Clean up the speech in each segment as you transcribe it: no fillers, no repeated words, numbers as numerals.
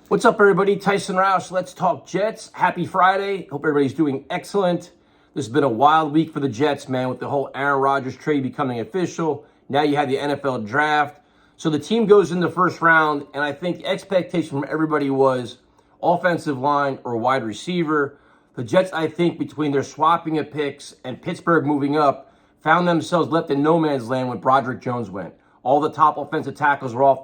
What's up, everybody? Tyson Roush. Let's talk Jets. Happy Friday. Hope everybody's doing excellent. This has been a wild week for the Jets, man, with the whole Aaron Rodgers trade becoming official. Now you have the NFL draft. So the team goes in the first round, and I think the expectation from everybody was offensive line or wide receiver. The Jets, I think, between their swapping of picks and Pittsburgh moving up, found themselves left in no man's land when Broderick Jones went. All the top offensive tackles were off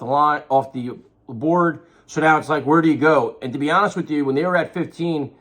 the board. So now it's like, where do you go? And to be honest with you, when they were at 15,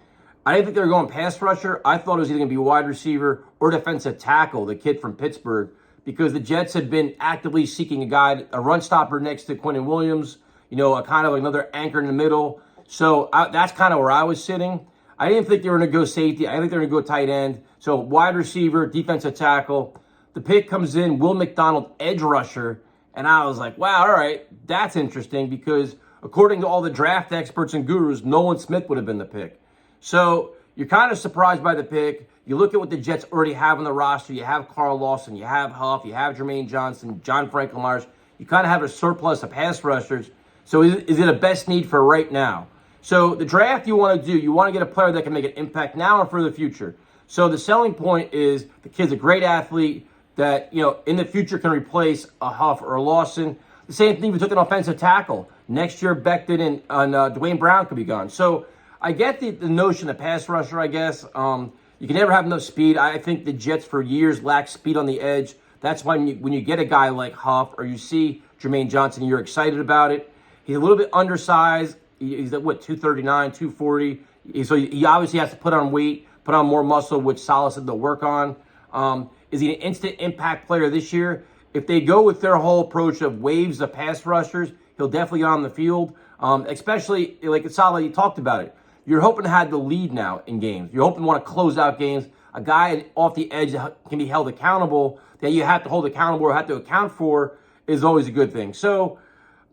I didn't think they were going pass rusher. I thought it was either going to be wide receiver or defensive tackle, the kid from Pittsburgh, because the Jets had been actively seeking a guy, a run stopper next to Quinnen Williams, a kind of another anchor in the middle. So that's kind of where I was sitting. I didn't think they were going to go safety. I didn't think they were going to go tight end. So wide receiver, defensive tackle. The pick comes in, Will McDonald, edge rusher. And I was like, wow, all right, that's interesting because according to all the draft experts and gurus, Nolan Smith would have been the pick. So you're kind of surprised by the pick. You look at what the Jets already have on the roster. You have Carl Lawson, you have Huff, you have Jermaine Johnson, John Franklin Myers. You kind of have a surplus of pass rushers. So is it a best need for right now? So the draft you want to do, you want to get a player that can make an impact now and for the future. So the selling point is the kid's a great athlete that, in the future can replace a Huff or a Lawson. The same thing, we took an offensive tackle. Next year, Becton and Dwayne Brown could be gone. So I get the notion of pass rusher, I guess. You can never have enough speed. I think the Jets for years lacked speed on the edge. That's why when you get a guy like Huff or you see Jermaine Johnson, you're excited about it. He's a little bit undersized. He's at, 239, 240. So he obviously has to put on weight, put on more muscle, which Salah said they'll work on. Is he an instant impact player this year? If they go with their whole approach of waves of pass rushers, he'll definitely get on the field, especially like Salah, you talked about it. You're hoping to have the lead now in games. You're hoping to want to close out games. A guy off the edge that can be held accountable, that you have to hold accountable or have to account for, is always a good thing. So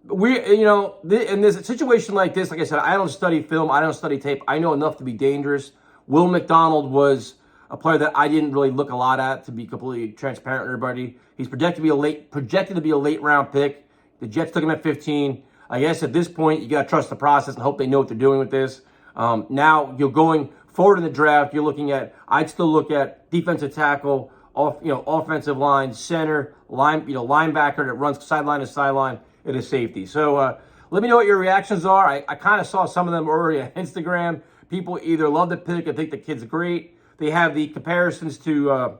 in this situation like this, like I said, I don't study film. I don't study tape. I know enough to be dangerous. Will McDonald was a player that I didn't really look a lot at, to be completely transparent with everybody. He's projected to be a late round pick. The Jets took him at 15. I guess at this point, you got to trust the process and hope they know what they're doing with this. Now, you're going forward in the draft. I'd still look at defensive tackle, offensive line, center, linebacker that runs sideline to sideline, and a safety. So let me know what your reactions are. I kind of saw some of them already on Instagram. People either love the pick or think the kid's great. They have the comparisons to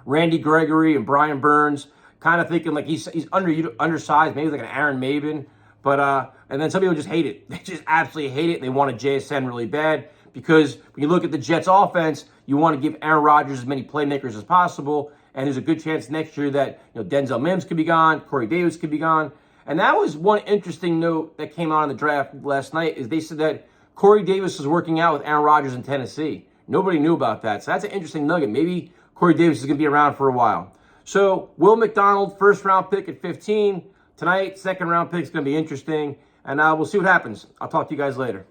Randy Gregory and Brian Burns, kind of thinking like he's undersized, maybe like an Aaron Maben. But and then some people just hate it. They just absolutely hate it. They want a JSN really bad because when you look at the Jets offense, you want to give Aaron Rodgers as many playmakers as possible. And there's a good chance next year that Denzel Mims could be gone, Corey Davis could be gone. And that was one interesting note that came out in the draft last night is they said that Corey Davis was working out with Aaron Rodgers in Tennessee. Nobody knew about that. So that's an interesting nugget. Maybe Corey Davis is going to be around for a while. So Will McDonald, first round pick at 15. Tonight, second round pick is going to be interesting. And we'll see what happens. I'll talk to you guys later.